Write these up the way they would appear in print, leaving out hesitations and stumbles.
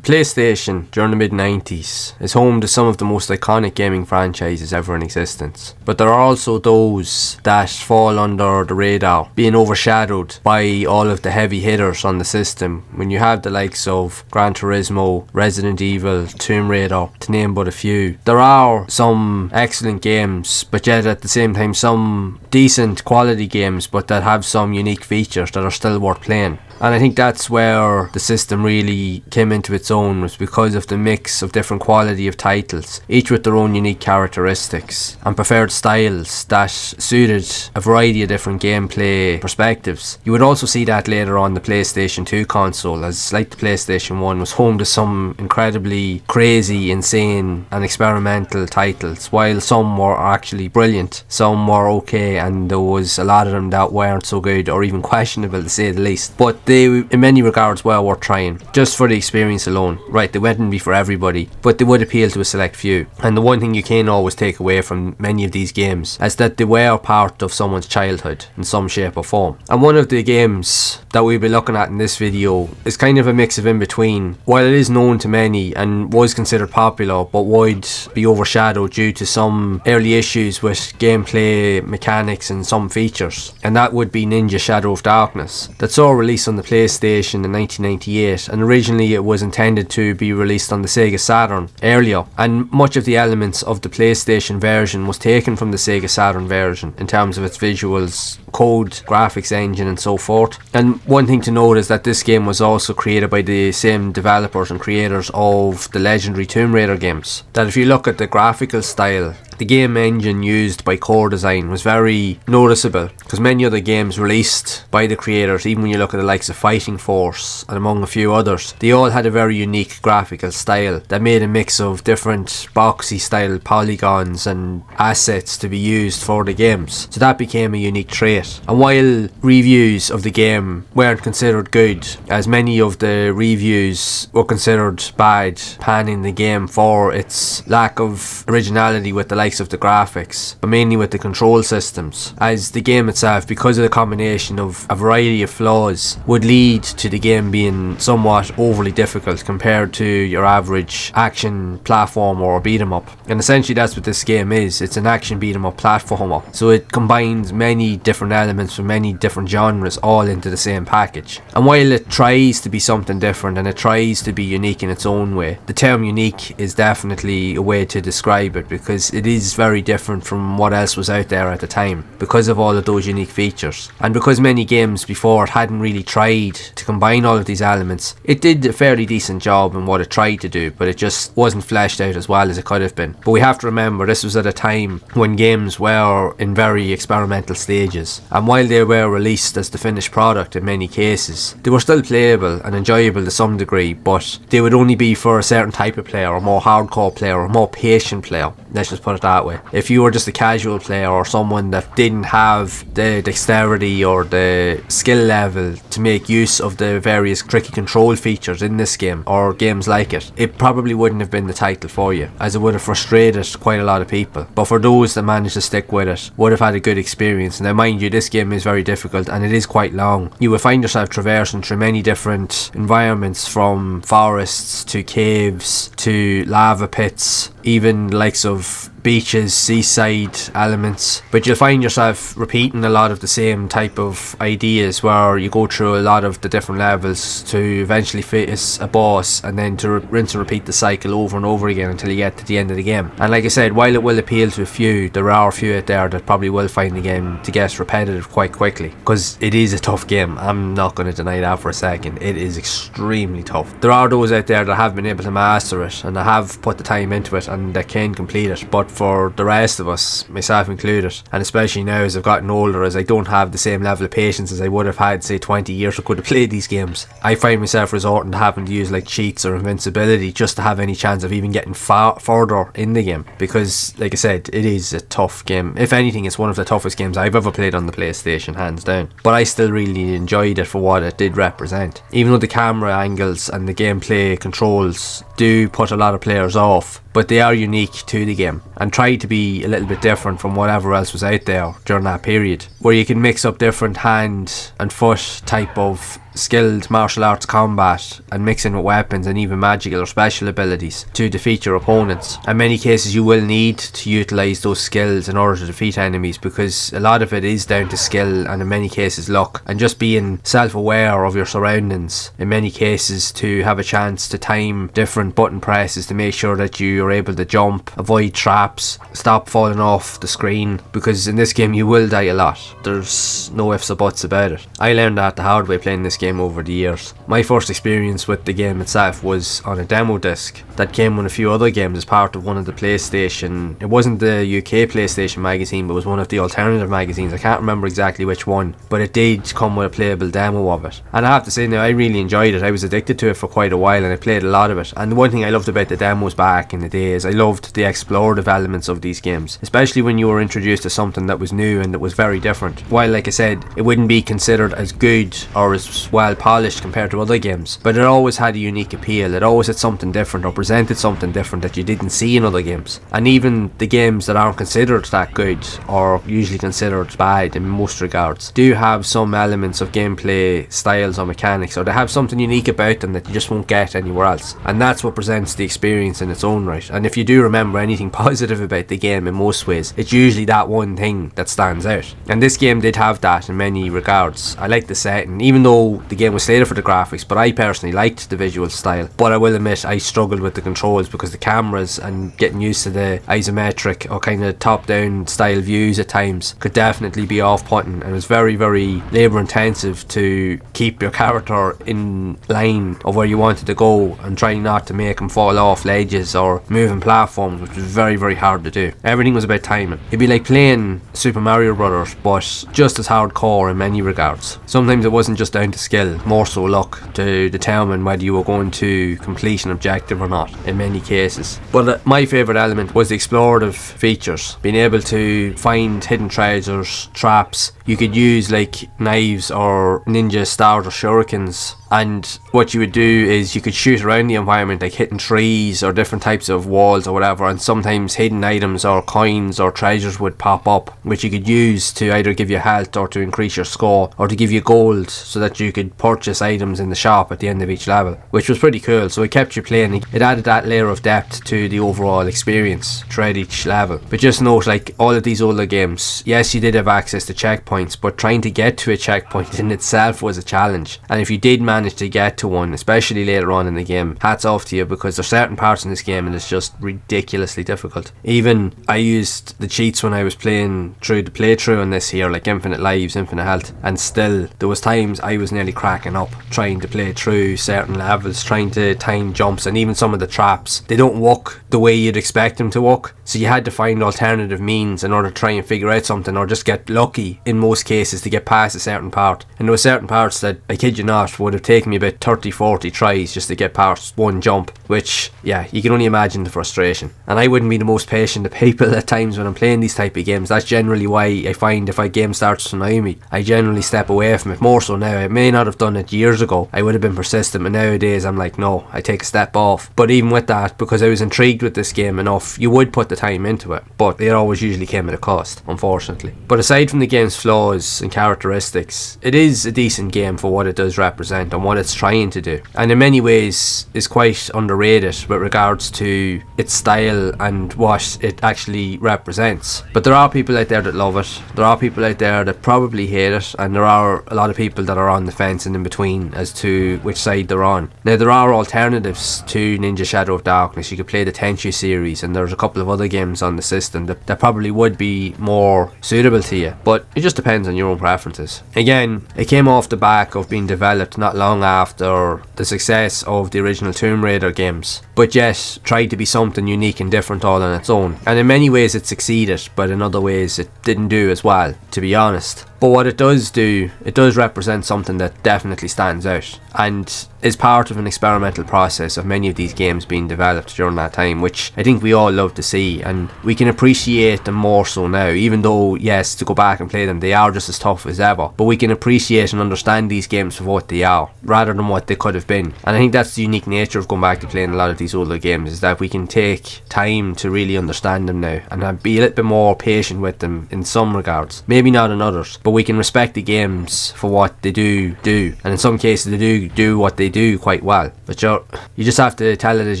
The PlayStation, during the mid-90s, is home to some of the most iconic gaming franchises ever in existence. But there are also those that fall under the radar, being overshadowed by all of the heavy hitters on the system. When you have the likes of Gran Turismo, Resident Evil, Tomb Raider, to name but a few. There are some excellent games, but yet at the same time some decent quality games, but that have some unique features that are still worth playing. And I think that's where the system really came into its own, was because of the mix of different quality of titles, each with their own unique characteristics and preferred styles that suited a variety of different gameplay perspectives. You would also see that later on the PlayStation 2 console, as like the PlayStation 1 was home to some incredibly crazy, insane and experimental titles. While some were actually brilliant, some were okay, and there was a lot of them that weren't so good or even questionable to say the least. But they, in many regards, were worth trying, just for the experience alone. Right, they wouldn't be for everybody, but they would appeal to a select few. And the one thing you can always take away from many of these games is that they were part of someone's childhood in some shape or form. And one of the games that we'll be looking at in this video is kind of a mix of in between. While it is known to many and was considered popular, but would be overshadowed due to some early issues with gameplay mechanics and some features, and that would be Ninja Shadow of Darkness, that saw a release on the PlayStation in 1998, and originally it was intended to be released on the Sega Saturn earlier, and much of the elements of the PlayStation version was taken from the Sega Saturn version in terms of its visuals, code, graphics engine and so forth. And one thing to note is that this game was also created by the same developers and creators of the legendary Tomb Raider games. That if you look at the graphical style, the game engine used by Core Design was very noticeable, because many other games released by the creators, even when you look at the likes of Fighting Force and among a few others, they all had a very unique graphical style that made a mix of different boxy style polygons and assets to be used for the games. So that became a unique trait. And while reviews of the game weren't considered good, as many of the reviews were considered bad, panning the game for its lack of originality with the likes of the graphics, but mainly with the control systems, as the game itself, because of the combination of a variety of flaws, would lead to the game being somewhat overly difficult compared to your average action platformer or beat 'em up. And essentially that's what this game is. It's an action beat 'em up platformer, so it combines many different elements from many different genres all into the same package. And while it tries to be something different and it tries to be unique in its own way, the term unique is definitely a way to describe it, because it is very different from what else was out there at the time, because of all of those unique features. And because many games before it hadn't really tried to combine all of these elements, it did a fairly decent job in what it tried to do, but it just wasn't fleshed out as well as it could have been. But we have to remember, this was at a time when games were in very experimental stages, and while they were released as the finished product in many cases, they were still playable and enjoyable to some degree, but they would only be for a certain type of player, a more hardcore player, or a more patient player. Let's just put it that way. If you were just a casual player or someone that didn't have the dexterity or the skill level to make use of the various tricky control features in this game or games like it, it probably wouldn't have been the title for you, as it would have frustrated quite a lot of people. But for those that managed to stick with it, would have had a good experience. Now mind you, this game is very difficult and it is quite long. You will find yourself traversing through many different environments, from forests to caves to lava pits, even the likes of beaches, seaside elements, but you'll find yourself repeating a lot of the same type of ideas, where you go through a lot of the different levels to eventually face a boss, and then to rinse and repeat the cycle over and over again until you get to the end of the game. And like I said, while it will appeal to a few, there are a few out there that probably will find the game to get repetitive quite quickly, because it is a tough game. I'm not going to deny that for a second. It is extremely tough. There are those out there that have been able to master it and that have put the time into it and that can complete it, but for the rest of us, myself included, and especially now as I've gotten older, as I don't have the same level of patience as I would have had say 20 years ago to play these games, I find myself resorting to having to use like cheats or invincibility just to have any chance of even getting further in the game, because like I said, it is a tough game. If anything, it's one of the toughest games I've ever played on the PlayStation, hands down. But I still really enjoyed it for what it did represent, even though the camera angles and the gameplay controls do put a lot of players off, but they are unique to the game and try to be a little bit different from whatever else was out there during that period, where you can mix up different hand and foot type of skilled martial arts combat and mixing with weapons and even magical or special abilities to defeat your opponents. In many cases you will need to utilise those skills in order to defeat enemies, because a lot of it is down to skill and in many cases luck, and just being self-aware of your surroundings in many cases to have a chance to time different button presses to make sure that you are able to jump, avoid traps, stop falling off the screen, because in this game you will die a lot. There's no ifs or buts about it. I learned that the hard way playing this game over the years. My first experience with the game itself was on a demo disc that came with a few other games as part of one of the PlayStation, it wasn't the UK PlayStation magazine, but it was one of the alternative magazines. I can't remember exactly which one, but it did come with a playable demo of it, and I have to say now I really enjoyed it. I was addicted to it for quite a while and I played a lot of it, and the one thing I loved about the demos back in the day is I loved the explorative elements of these games, especially when you were introduced to something that was new and that was very different. While like I said, it wouldn't be considered as good or as well polished compared to other games, but it always had a unique appeal. It always had something different or presented something different that you didn't see in other games. And even the games that aren't considered that good or usually considered bad in most regards do have some elements of gameplay styles or mechanics, or they have something unique about them that you just won't get anywhere else, and that's what presents the experience in its own right. And if you do remember anything positive about the game in most ways, it's usually that one thing that stands out, and this game did have that in many regards. I liked the setting, even though the game was slated for the graphics, but I personally liked the visual style. But I will admit I struggled with the controls because the cameras and getting used to the isometric or kind of top down style views at times could definitely be off-putting, and it was very labour intensive to keep your character in line of where you wanted to go and try not to make him fall off ledges or moving platforms, which was very hard to do. Everything was about timing. It'd be like playing Super Mario Brothers, but just as hardcore in many regards. Sometimes it wasn't just down to skill, more so luck to determine whether you were going to complete an objective or not in many cases. But my favourite element was the explorative features, being able to find hidden treasures, traps. You could use like knives or ninja stars or shurikens, and what you would do is you could shoot around the environment, like hitting trees or different types of walls or whatever, and sometimes hidden items or coins or treasures would pop up, which you could use to either give you health or to increase your score or to give you gold so that you could purchase items in the shop at the end of each level, which was pretty cool. So it kept you playing. It added that layer of depth to the overall experience throughout each level. But just note, like all of these older games, yes, you did have access to checkpoints, but trying to get to a checkpoint in itself was a challenge, and if you did manage to get to one, especially later on in the game, hats off to you, because there's certain parts in this game and it's just ridiculously difficult. Even I used the cheats when I was playing through the playthrough on this here, like infinite lives, infinite health, and still there was times I was nearly cracking up trying to play through certain levels, trying to time jumps, and even some of the traps, they don't work the way you'd expect them to work, so you had to find alternative means in order to try and figure out something, or just get lucky in most cases to get past a certain part. And there were certain parts that, I kid you not, would have taken me about 30-40 tries just to get past one jump, which, yeah, you can only imagine the frustration. And I wouldn't be the most patient of people at times when I'm playing these type of games. That's generally why I find if a game starts to annoy me, I generally step away from it. More so now. I may not have done it years ago, I would have been persistent, but nowadays I'm like, no, I take a step off. But even with that, because I was intrigued with this game enough, you would put the time into it, but it always usually came at a cost, unfortunately. But aside from the game's flaws and characteristics, it is a decent game for what it does represent and what it's trying to do, and in many ways is quite underrated with regards to its style and what it actually represents. But there are people out there that love it, there are people out there that probably hate it, and there are a lot of people that are on the fence and in between as to which side they're on. Now there are alternatives to Ninja Shadow of Darkness. You could play the Tenchu series, and there's a couple of other games on the system that probably would be more suitable to you, but it just depends on your own preferences. Again, it came off the back of being developed not long after the success of the original Tomb Raider games, but yet tried to be something unique and different all on its own. And in many ways it succeeded, but in other ways it didn't do as well, to be honest. But what it does do, it does represent something that definitely stands out, and is part of an experimental process of many of these games being developed during that time, which I think we all love to see, and we can appreciate them more so now, even though, yes, to go back and play them, they are just as tough as ever, but we can appreciate and understand these games for what they are, rather than what they could have been. And I think that's the unique nature of going back to playing a lot of these older games, is that we can take time to really understand them now, and be a little bit more patient with them in some regards, maybe not in others, but but we can respect the games for what they do, and in some cases they do what they do quite well. But you just have to tell it as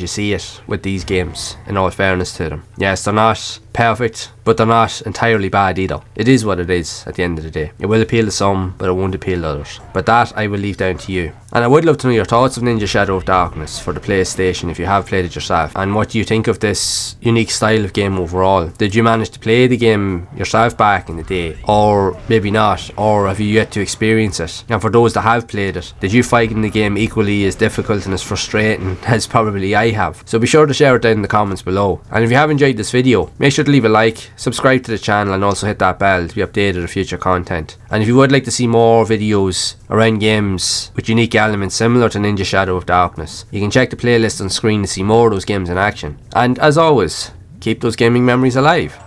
you see it with these games, in all fairness to them. Yes, they're not perfect, but they're not entirely bad either. It is what it is at the end of the day. It will appeal to some, but it won't appeal to others. But that I will leave down to you. And I would love to know your thoughts of Ninja Shadow of Darkness for the PlayStation if you have played it yourself. And what do you think of this unique style of game overall? Did you manage to play the game yourself back in the day? Or maybe not? Or have you yet to experience it? And for those that have played it, did you find the game equally as difficult and as frustrating as probably I have? So be sure to share it down in the comments below. And if you have enjoyed this video, make sure to leave a like, subscribe to the channel, and also hit that bell to be updated of future content. And if you would like to see more videos around games with unique elements similar to Ninja Shadow of Darkness, you can check the playlist on screen to see more of those games in action. And as always, keep those gaming memories alive.